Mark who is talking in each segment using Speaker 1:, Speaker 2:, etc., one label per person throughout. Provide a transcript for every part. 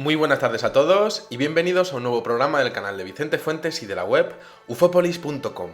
Speaker 1: Muy buenas tardes a todos y bienvenidos a un nuevo programa del canal de Vicente Fuentes y de la web ufopolis.com.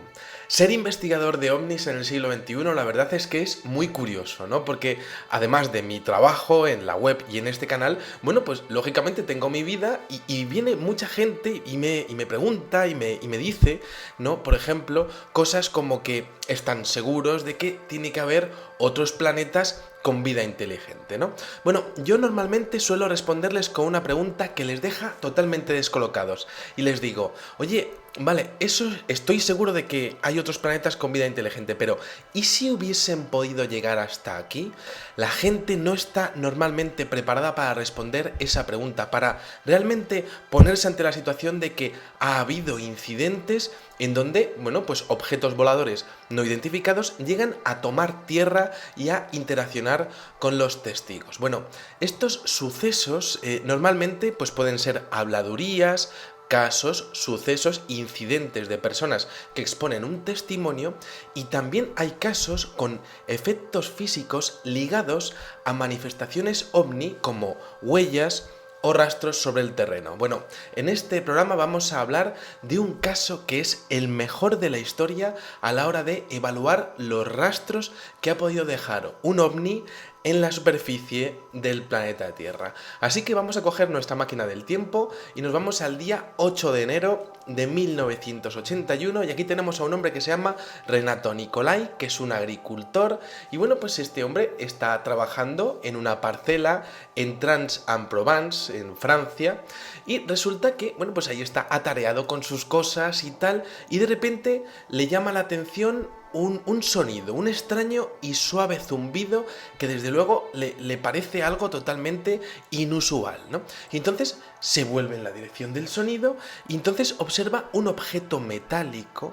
Speaker 1: Ser investigador de ovnis en el siglo XXI la verdad es que es muy curioso, ¿no? Porque además de mi trabajo en la web y en este canal, bueno, pues lógicamente tengo mi vida y viene mucha gente y me pregunta y me dice, ¿no? Por ejemplo, cosas como que están seguros de que tiene que haber otros planetas con vida inteligente, ¿no? Bueno, yo normalmente suelo responderles con una pregunta que les deja totalmente descolocados y les digo, oye, vale, eso estoy seguro de que hay otros planetas con vida inteligente, pero ¿y si hubiesen podido llegar hasta aquí? La gente no está normalmente preparada para responder esa pregunta, para realmente ponerse ante la situación de que ha habido incidentes en donde, bueno, pues objetos voladores no identificados llegan a tomar tierra y a interaccionar con los testigos. Bueno, estos sucesos normalmente pues pueden ser habladurías, casos, sucesos, incidentes de personas que exponen un testimonio y también hay casos con efectos físicos ligados a manifestaciones ovni como huellas o rastros sobre el terreno. Bueno, en este programa vamos a hablar de un caso que es el mejor de la historia a la hora de evaluar los rastros que ha podido dejar un ovni en la superficie del planeta Tierra. Así que vamos a coger nuestra máquina del tiempo y nos vamos al día 8 de enero de 1981 y aquí tenemos a un hombre que se llama Renato Nicolai, que es un agricultor y bueno, pues este hombre está trabajando en una parcela en Trans-en-Provence, en Francia, y resulta que, bueno, pues ahí está atareado con sus cosas y tal, y de repente le llama la atención un sonido, un extraño y suave zumbido que desde luego le parece algo totalmente inusual, ¿no? Y entonces se vuelve en la dirección del sonido y entonces observa un objeto metálico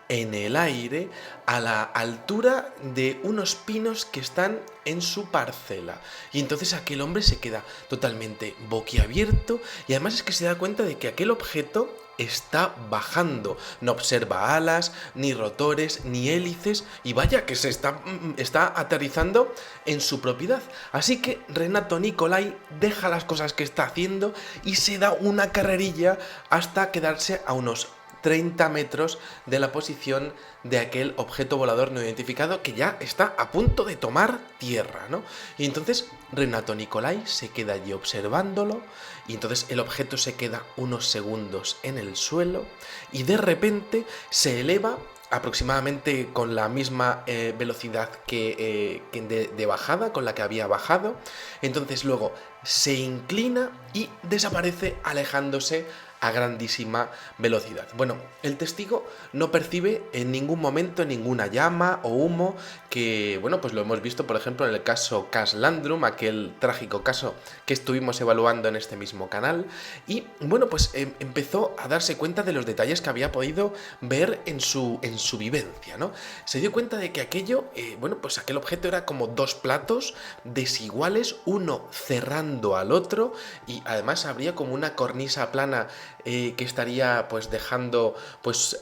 Speaker 1: en el aire a la altura de unos pinos que están en su parcela. Y entonces aquel hombre se queda totalmente boquiabierto y además es que se da cuenta de que aquel objeto está bajando, no observa alas, ni rotores, ni hélices, y vaya que está aterrizando en su propiedad. Así que Renato Nicolai deja las cosas que está haciendo y se da una carrerilla hasta quedarse a unos 30 metros de la posición de aquel objeto volador no identificado que ya está a punto de tomar tierra, ¿no? Y entonces Renato Nicolai se queda allí observándolo y entonces el objeto se queda unos segundos en el suelo y de repente se eleva aproximadamente con la misma velocidad que de bajada, con la que había bajado. Entonces luego se inclina y desaparece alejándose a grandísima velocidad. Bueno, el testigo no percibe en ningún momento ninguna llama o humo que, bueno, pues lo hemos visto, por ejemplo, en el caso Cas Landrum, aquel trágico caso que estuvimos evaluando en este mismo canal, y, bueno, pues empezó a darse cuenta de los detalles que había podido ver en su vivencia, ¿no? Se dio cuenta de que aquello, bueno, pues aquel objeto era como dos platos desiguales, uno cerrando al otro, y además habría como una cornisa plana que estaría pues dejando pues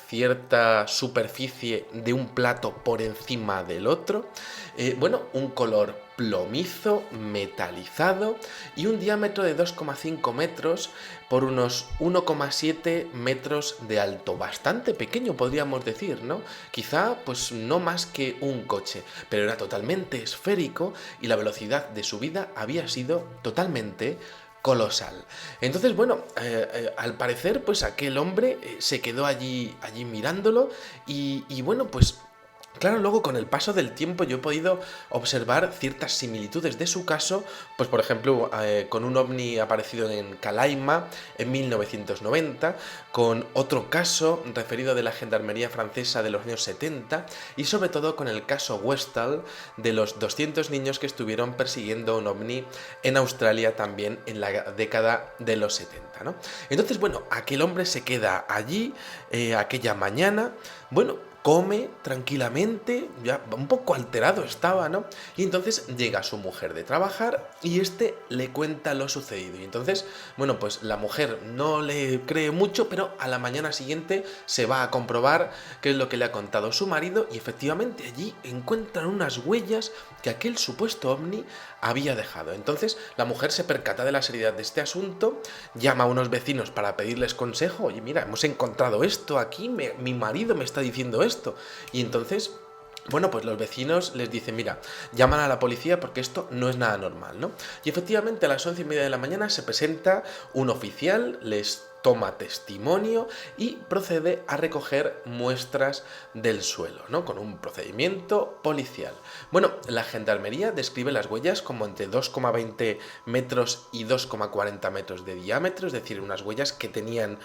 Speaker 1: cierta superficie de un plato por encima del otro, bueno, un color plomizo, metalizado y un diámetro de 2,5 metros por unos 1,7 metros de alto, bastante pequeño podríamos decir, ¿no? Quizá pues no más que un coche, pero era totalmente esférico y la velocidad de subida había sido totalmente colosal. Entonces, bueno, al parecer, pues aquel hombre se quedó allí mirándolo y bueno, pues claro, luego con el paso del tiempo yo he podido observar ciertas similitudes de su caso, pues por ejemplo con un ovni aparecido en Calaima en 1990, con otro caso referido de la gendarmería francesa de los años 70 y sobre todo con el caso Westall de los 200 niños que estuvieron persiguiendo un ovni en Australia también en la década de los 70, ¿no? Entonces, bueno, aquel hombre se queda allí aquella mañana, bueno, come tranquilamente, ya un poco alterado estaba, ¿no? Y entonces llega su mujer de trabajar y este le cuenta lo sucedido. Y entonces, bueno, pues la mujer no le cree mucho, pero a la mañana siguiente se va a comprobar qué es lo que le ha contado su marido y efectivamente allí encuentran unas huellas que aquel supuesto ovni había dejado. Entonces la mujer se percata de la seriedad de este asunto, llama a unos vecinos para pedirles consejo. Oye, mira, hemos encontrado esto aquí, mi marido me está diciendo esto. Y entonces, bueno, pues los vecinos les dicen, mira, llaman a la policía porque esto no es nada normal, ¿no? Y efectivamente a las 11:30 de la mañana se presenta un oficial, les toma testimonio y procede a recoger muestras del suelo, ¿no? Con un procedimiento policial. Bueno, la gendarmería describe las huellas como entre 2,20 metros y 2,40 metros de diámetro, es decir, unas huellas que tenían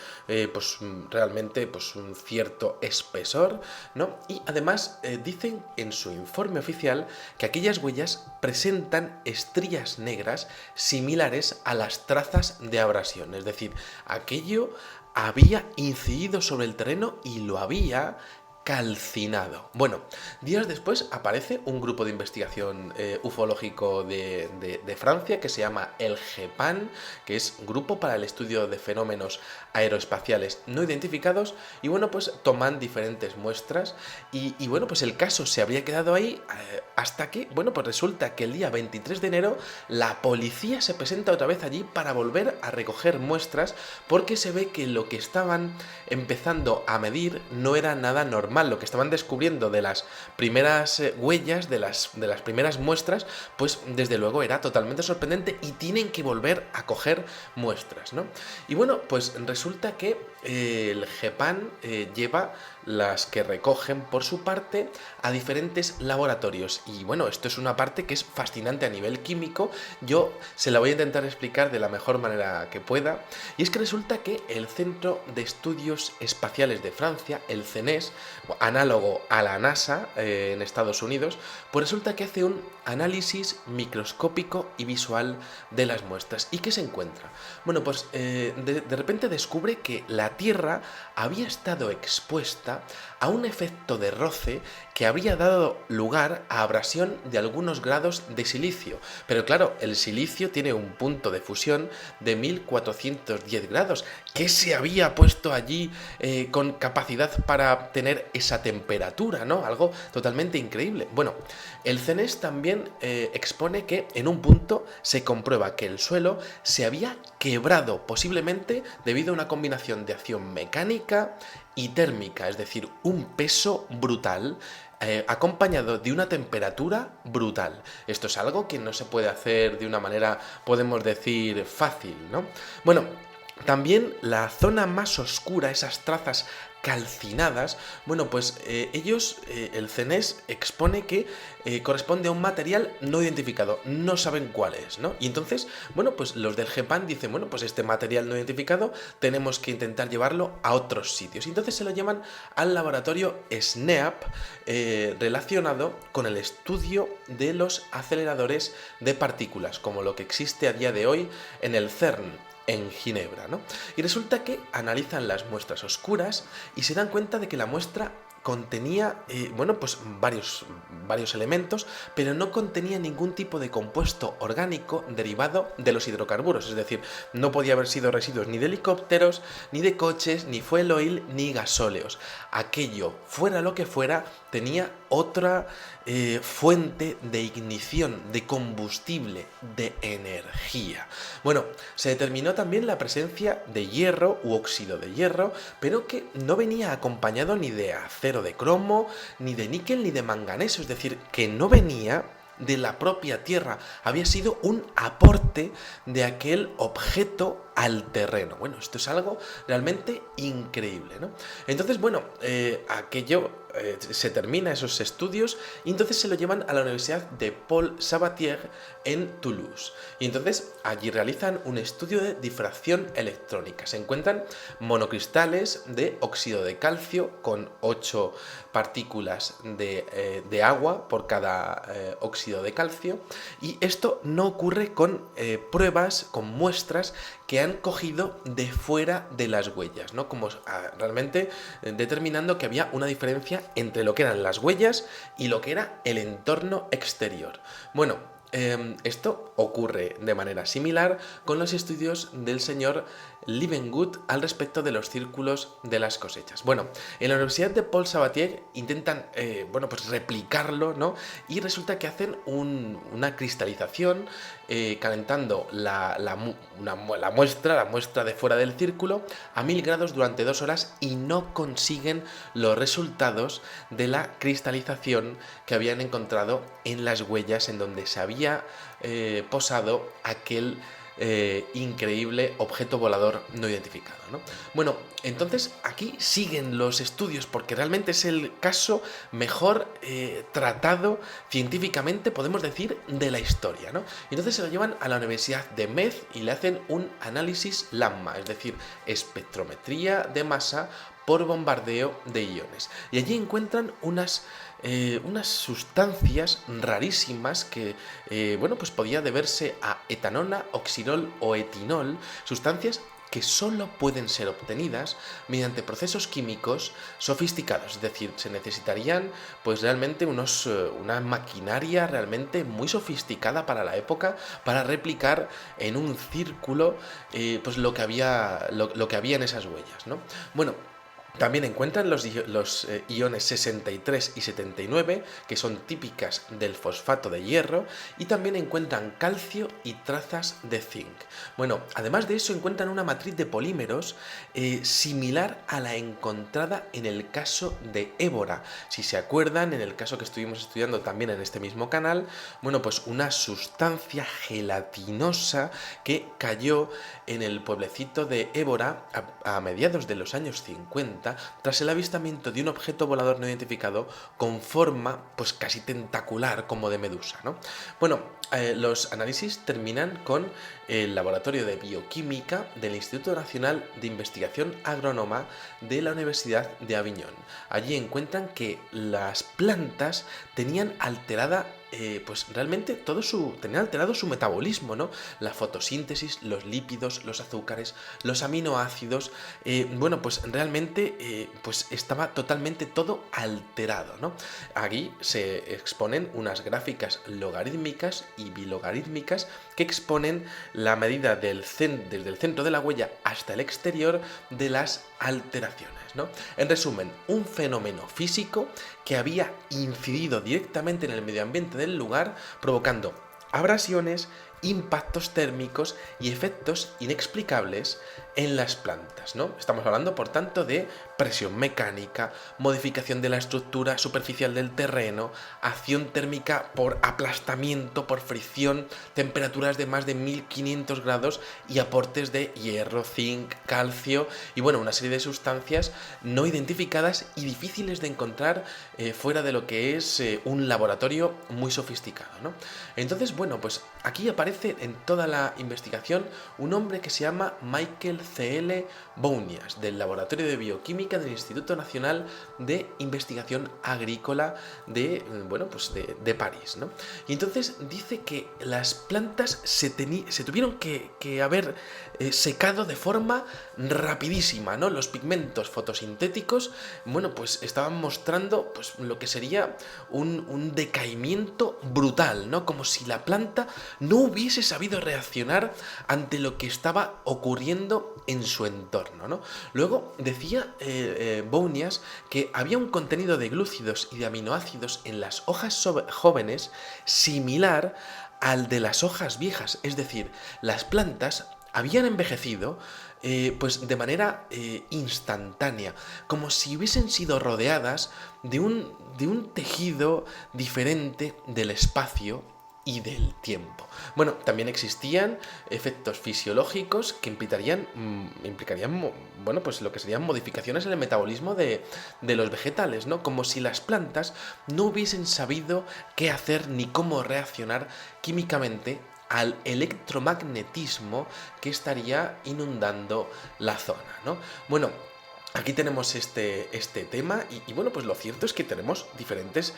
Speaker 1: pues realmente pues un cierto espesor, ¿no? Y además dicen en su informe oficial que aquellas huellas presentan estrías negras similares a las trazas de abrasión, es decir, aquello había incidido sobre el terreno y lo había calcinado. Bueno, días después aparece un grupo de investigación ufológico de Francia que se llama el GEPAN, que es Grupo para el Estudio de Fenómenos Aeroespaciales No Identificados, y bueno, pues toman diferentes muestras y bueno, pues el caso se habría quedado ahí hasta que, bueno, pues resulta que el día 23 de enero la policía se presenta otra vez allí para volver a recoger muestras porque se ve que lo que estaban empezando a medir no era nada normal. Lo que estaban descubriendo de las primeras huellas, de las primeras muestras, pues desde luego era totalmente sorprendente y tienen que volver a coger muestras, ¿no? Y bueno, pues resulta que el GEPAN lleva las que recogen por su parte a diferentes laboratorios y bueno, esto es una parte que es fascinante a nivel químico. Yo se la voy a intentar explicar de la mejor manera que pueda, y es que resulta que el Centro de Estudios Espaciales de Francia, el CNES, análogo a la NASA en Estados Unidos, pues resulta que hace un análisis microscópico y visual de las muestras. ¿Y qué se encuentra? Bueno, pues de repente descubre que la Tierra había estado expuesta a un efecto de roce que habría dado lugar a abrasión de algunos grados de silicio. Pero claro, el silicio tiene un punto de fusión de 1410 grados. ¿Qué se había puesto allí con capacidad para tener esa temperatura, ¿no? Algo totalmente increíble. Bueno, el CNES también expone que en un punto se comprueba que el suelo se había quebrado, posiblemente debido a una combinación de acción mecánica y térmica, es decir, un peso brutal acompañado de una temperatura brutal. Esto es algo que no se puede hacer de una manera, podemos decir, fácil, ¿no? Bueno, también la zona más oscura, esas trazas calcinadas, bueno, pues el CNES expone que corresponde a un material no identificado, no saben cuál es, ¿no? Y entonces, bueno, pues los del GEPAN dicen, bueno, pues este material no identificado tenemos que intentar llevarlo a otros sitios. Y entonces se lo llevan al laboratorio SNEAP relacionado con el estudio de los aceleradores de partículas, como lo que existe a día de hoy en el CERN en Ginebra, ¿no? Y resulta que analizan las muestras oscuras y se dan cuenta de que la muestra contenía, bueno, pues varios elementos, pero no contenía ningún tipo de compuesto orgánico derivado de los hidrocarburos, es decir, no podía haber sido residuos ni de helicópteros, ni de coches, ni fuel oil, ni gasóleos. Aquello, fuera lo que fuera, tenía otra fuente de ignición, de combustible, de energía. Bueno, se determinó también la presencia de hierro u óxido de hierro, pero que no venía acompañado ni de acero de cromo, ni de níquel, ni de manganeso, es decir, que no venía de la propia Tierra, había sido un aporte de aquel objeto al terreno. Bueno, esto es algo realmente increíble, ¿no? Entonces, bueno, se termina esos estudios y entonces se lo llevan a la Universidad de Paul Sabatier en Toulouse. Y entonces allí realizan un estudio de difracción electrónica. Se encuentran monocristales de óxido de calcio con 8 partículas de agua por cada óxido de calcio, y esto no ocurre con pruebas, con muestras que han cogido de fuera de las huellas, ¿no? Como realmente determinando que había una diferencia distancia entre lo que eran las huellas y lo que era el entorno exterior. Bueno, esto ocurre de manera similar con los estudios del señor Leeuwenhoek al respecto de los círculos de las cosechas. Bueno, en la Universidad de Paul Sabatier intentan pues replicarlo, ¿no? Y resulta que hacen una cristalización calentando la muestra de fuera del círculo a 1000 grados durante 2 horas y no consiguen los resultados de la cristalización que habían encontrado en las huellas en donde se había posado aquel increíble objeto volador no identificado, ¿no? Bueno, entonces aquí siguen los estudios porque realmente es el caso mejor tratado científicamente, podemos decir, de la historia, ¿no? Entonces se lo llevan a la Universidad de Metz y le hacen un análisis LAMMA, es decir, espectrometría de masa por bombardeo de iones. Y allí encuentran unas sustancias rarísimas que, pues podía deberse a etanona, oxirol o etinol, sustancias que solo pueden ser obtenidas mediante procesos químicos sofisticados, es decir, se necesitarían pues realmente una maquinaria realmente muy sofisticada para la época para replicar en un círculo pues lo que había en esas huellas, ¿no? Bueno, también encuentran los iones 63 y 79, que son típicas del fosfato de hierro, y también encuentran calcio y trazas de zinc. Bueno, además de eso encuentran una matriz de polímeros similar a la encontrada en el caso de Évora. Si se acuerdan, en el caso que estuvimos estudiando también en este mismo canal, bueno, pues una sustancia gelatinosa que cayó en el pueblecito de Évora a mediados de los años 50, tras el avistamiento de un objeto volador no identificado con forma pues casi tentacular como de medusa, ¿no? Bueno, los análisis terminan con el Laboratorio de Bioquímica del Instituto Nacional de Investigación Agrónoma de la Universidad de Aviñón. Allí encuentran que las plantas tenían alterada pues realmente tenían alterado su metabolismo, ¿no? La fotosíntesis, los lípidos, los azúcares, los aminoácidos, pues realmente pues estaba totalmente todo alterado, ¿no? Aquí se exponen unas gráficas logarítmicas y bilogarítmicas que exponen la medida desde el centro de la huella hasta el exterior de las alteraciones, ¿no? En resumen, un fenómeno físico que había incidido directamente en el medio ambiente del lugar, provocando abrasiones, impactos térmicos y efectos inexplicables en las plantas, ¿no? Estamos hablando, por tanto, de presión mecánica, modificación de la estructura superficial del terreno, acción térmica por aplastamiento, por fricción, temperaturas de más de 1500 grados y aportes de hierro, zinc, calcio y, bueno, una serie de sustancias no identificadas y difíciles de encontrar fuera de lo que es un laboratorio muy sofisticado, ¿no? Entonces, bueno, pues aquí aparece en toda la investigación un hombre que se llama Michael C.L. Bounias, del Laboratorio de Bioquímica del Instituto Nacional de Investigación Agrícola de París, ¿no? Y entonces dice que las plantas se tuvieron que haber secado de forma rapidísima, ¿no? Los pigmentos fotosintéticos, bueno, pues estaban mostrando pues lo que sería un decaimiento brutal, ¿no? Como si la planta no hubiese sabido reaccionar ante lo que estaba ocurriendo en su entorno, ¿no? Luego decía Bounias que había un contenido de glúcidos y de aminoácidos en las hojas jóvenes similar al de las hojas viejas, es decir, las plantas habían envejecido pues de manera instantánea, como si hubiesen sido rodeadas de un tejido diferente del espacio y del tiempo. Bueno, también existían efectos fisiológicos que implicarían pues lo que serían modificaciones en el metabolismo de los vegetales, ¿no? Como si las plantas no hubiesen sabido qué hacer ni cómo reaccionar químicamente al electromagnetismo que estaría inundando la zona, ¿no? Bueno, aquí tenemos este tema y bueno, pues lo cierto es que tenemos diferentes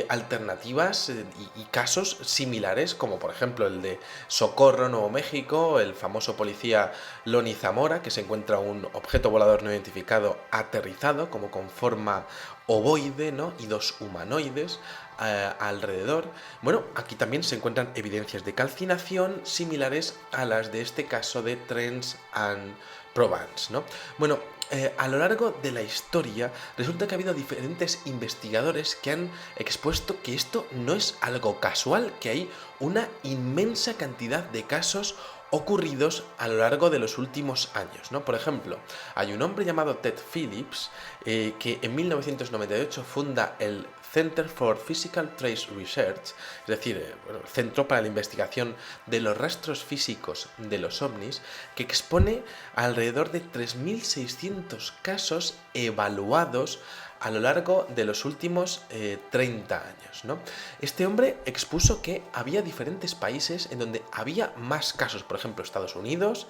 Speaker 1: alternativas y casos similares, como por ejemplo el de Socorro, Nuevo México, el famoso policía Loni Zamora, que se encuentra un objeto volador no identificado aterrizado, como con forma ovoide, ¿no? Y dos humanoides alrededor. Bueno, aquí también se encuentran evidencias de calcinación similares a las de este caso de Trens and Provence, ¿no? Bueno, a lo largo de la historia resulta que ha habido diferentes investigadores que han expuesto que esto no es algo casual, que hay una inmensa cantidad de casos ocurridos a lo largo de los últimos años, ¿no? Por ejemplo, hay un hombre llamado Ted Phillips que en 1998 funda el Center for Physical Trace Research, es decir, el Centro para la Investigación de los Rastros Físicos de los OVNIs, que expone alrededor de 3.600 casos evaluados a lo largo de los últimos 30 años, ¿no? Este hombre expuso que había diferentes países en donde había más casos, por ejemplo, Estados Unidos,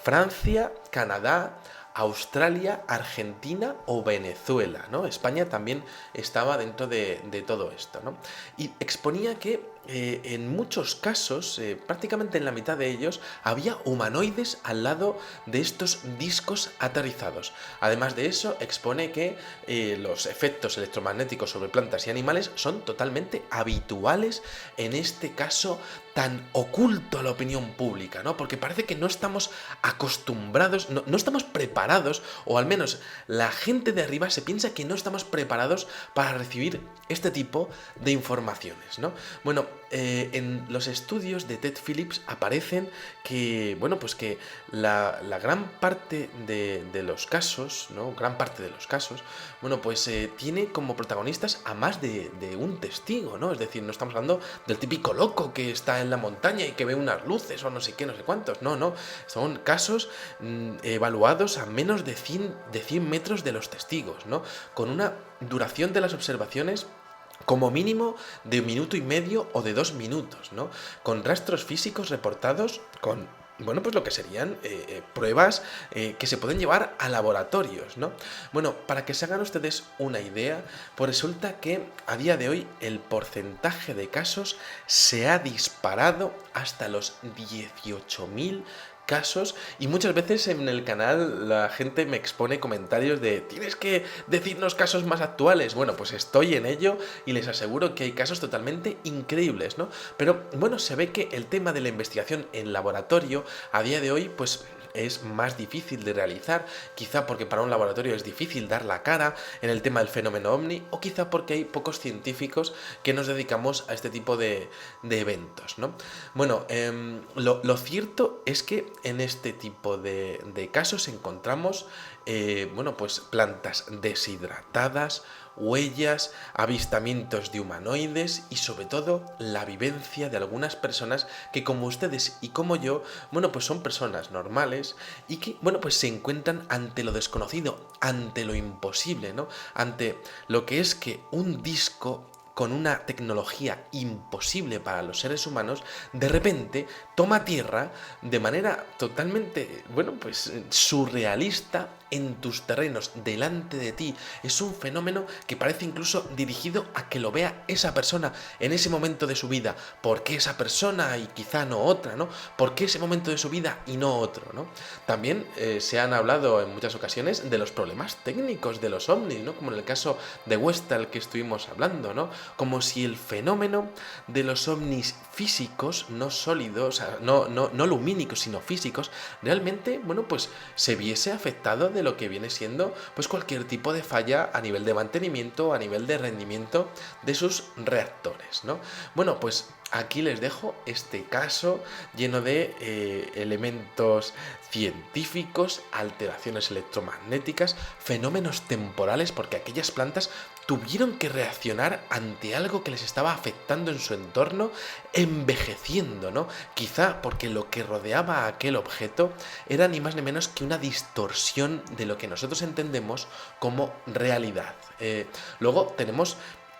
Speaker 1: Francia, Canadá, Australia, Argentina o Venezuela, ¿no? España también estaba dentro de todo esto, ¿no? Y exponía que en muchos casos, prácticamente en la mitad de ellos, había humanoides al lado de estos discos aterrizados. Además de eso, expone que los efectos electromagnéticos sobre plantas y animales son totalmente habituales en este caso tan oculto a la opinión pública, ¿no? Porque parece que no estamos acostumbrados, no estamos preparados, o al menos la gente de arriba se piensa que no estamos preparados para recibir este tipo de informaciones, ¿no? Bueno, en los estudios de Ted Phillips aparecen que, bueno, pues que la gran parte de los casos, ¿no? Gran parte de los casos, bueno, pues tiene como protagonistas a más de un testigo, ¿no? Es decir, no estamos hablando del típico loco que está en la montaña y que ve unas luces o no sé qué, no sé cuántos, no, son casos evaluados a menos de 100 metros de los testigos, ¿no? Con una duración de las observaciones como mínimo de 1 minuto y medio o de 2 minutos, ¿no? Con rastros físicos reportados con, bueno, pues lo que serían pruebas que se pueden llevar a laboratorios, ¿no? Bueno, para que se hagan ustedes una idea, pues resulta que a día de hoy el porcentaje de casos se ha disparado hasta los 18.000 casos y muchas veces en el canal la gente me expone comentarios de tienes que decirnos casos más actuales. Bueno, pues estoy en ello y les aseguro que hay casos totalmente increíbles, ¿no? Pero bueno, se ve que el tema de la investigación en laboratorio a día de hoy pues es más difícil de realizar, quizá porque para un laboratorio es difícil dar la cara en el tema del fenómeno ovni, o quizá porque hay pocos científicos que nos dedicamos a este tipo de eventos, ¿no? Bueno, lo cierto es que en este tipo de casos encontramos, bueno, pues plantas deshidratadas, huellas, avistamientos de humanoides y sobre todo la vivencia de algunas personas que como ustedes y como yo, bueno, pues son personas normales y que, bueno, pues se encuentran ante lo desconocido, ante lo imposible, ¿no? Ante lo que es que un disco con una tecnología imposible para los seres humanos, de repente toma tierra de manera totalmente, bueno, pues surrealista en tus terrenos, delante de ti. Es un fenómeno que parece incluso dirigido a que lo vea esa persona en ese momento de su vida. ¿Por qué esa persona y quizá no otra, ¿no? ¿Por qué ese momento de su vida y no otro, ¿no? También se han hablado en muchas ocasiones de los problemas técnicos de los ovnis, ¿no? Como en el caso de Westall que estuvimos hablando, ¿no? Como si el fenómeno de los ovnis físicos, no sólidos, o sea, no lumínicos, sino físicos, realmente, bueno, pues se viese afectado de lo que viene siendo pues cualquier tipo de falla a nivel de mantenimiento, a nivel de rendimiento de sus reactores, ¿no? Bueno, pues aquí les dejo este caso lleno de elementos científicos, alteraciones electromagnéticas, fenómenos temporales, porque aquellas plantas tuvieron que reaccionar ante algo que les estaba afectando en su entorno, envejeciendo, ¿no? Quizá porque lo que rodeaba a aquel objeto era ni más ni menos que una distorsión de lo que nosotros entendemos como realidad. Luego tenemos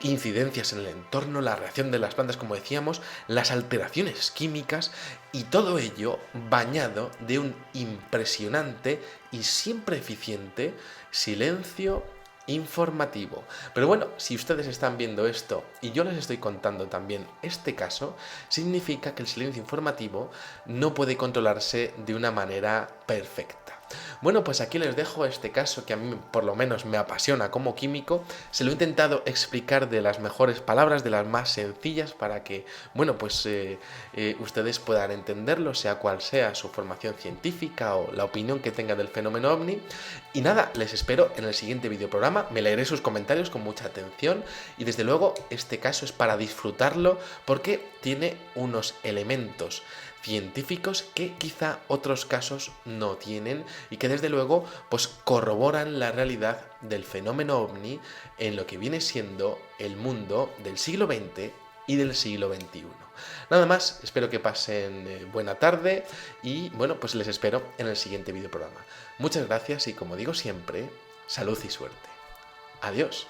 Speaker 1: incidencias en el entorno, la reacción de las plantas, como decíamos, las alteraciones químicas y todo ello bañado de un impresionante y siempre eficiente silencio informativo. Pero bueno, si ustedes están viendo esto y yo les estoy contando también este caso, significa que el silencio informativo no puede controlarse de una manera perfecta. Bueno, pues aquí les dejo este caso que a mí por lo menos me apasiona como químico. Se lo he intentado explicar de las mejores palabras, de las más sencillas, para que, bueno, pues ustedes puedan entenderlo, sea cual sea su formación científica o la opinión que tengan del fenómeno ovni. Y nada, les espero en el siguiente videoprograma. Me leeré sus comentarios con mucha atención y desde luego este caso es para disfrutarlo porque tiene unos elementos científicos que quizá otros casos no tienen y que desde luego pues corroboran la realidad del fenómeno ovni en lo que viene siendo el mundo del siglo XX y del siglo XXI. Nada más, espero que pasen buena tarde y bueno, pues les espero en el siguiente videoprograma. Muchas gracias y como digo siempre, salud y suerte. Adiós.